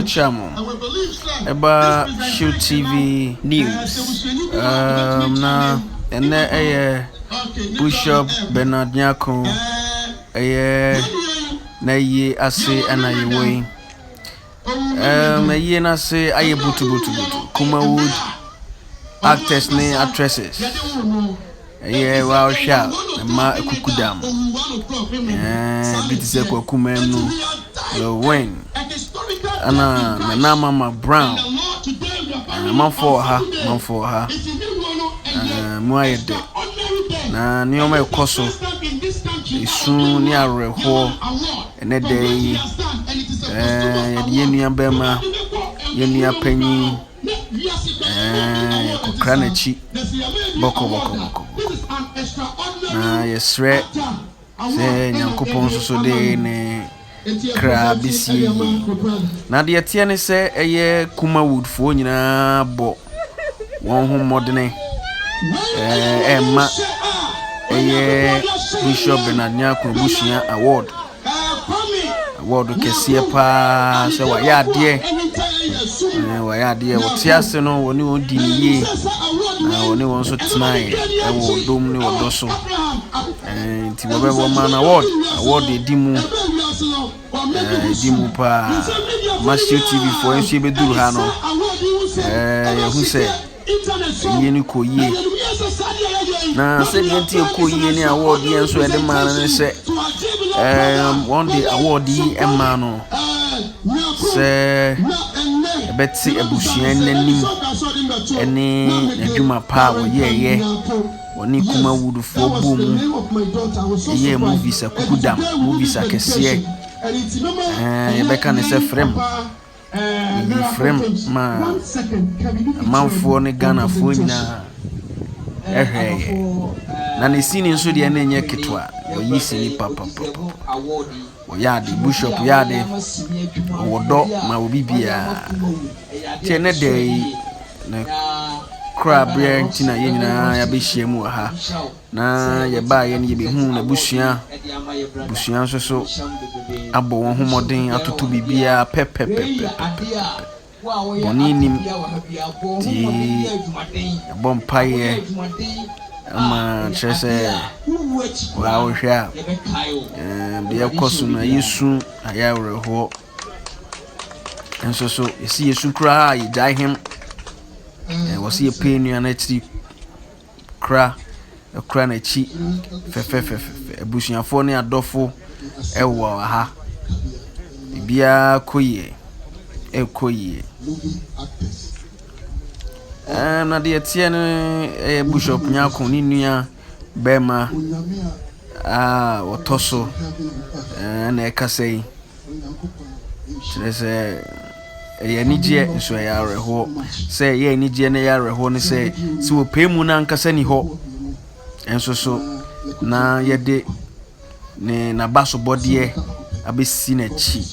Chamo Eba Show TV News na ene Bishop Bernard Nyako na ye ase anayewe ye na se aye butu Kumawood actors ne actresses wow sharp ma kukudam bitise kwa kumenu Wayne ana Mama Brown man for her muayede na nioma ekoso isu ni areho ene dey yenua bema yenua panyi kokra na chi boko na yesre se nyankopon so de ne kra bisi na de tie ne se eye Kumawood fo nyina bo won ho modene ma eye Bishop Bernard Nyako Bushia award kesie pa se wa ya de wotiase no woni odi ye na woni won so tnae wo dom ne wo doso nti bo man award edimu pa Masio TV for enso be duru ha no hu se yeni koye na se yenti koye ni award yen so ede man ne se one day award yi emma no se beti ebusuan nanim ene adwuma pa wo ye woni Kumawood fo bom ye movies akukudam movies akese beka ne se frem ma manfo ne Ghana fo nyina na ne sini nso de na enye ketwa oyi sini papa o yade Bishop yade wodo ma obibia tie ne dey na crab ntina ye nyina ya be hiemu ha na ye ba ye ne ye be hu na busua so abo won homoden atoto bibia pepepepe boni nim ti bompaye ama chese wa ohwa de koso na yesu ayawreho enso so esi yesu kra yi dai him wasi ye penu na chi kra na chi fe abusuafo ne adofo ewo ha bia koye na de tie no Bishop Nyako ni nua bema wotoso na ekasei chese ye nije nso ya reho se ye nije na ya reho ne se si wo pemu na nkasa ni ho enso so na ye de ne na baso bodie abesi na chi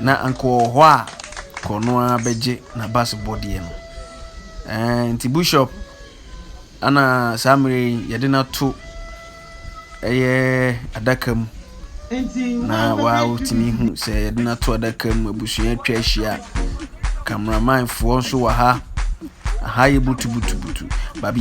na anko ho a kono abeje na baso bodie no nti Bishop ana samre ye de na to adakam na wa utimi hu se ye de na to adakam abusua atwa ahia cameraman fo nso wa ha ye butu babi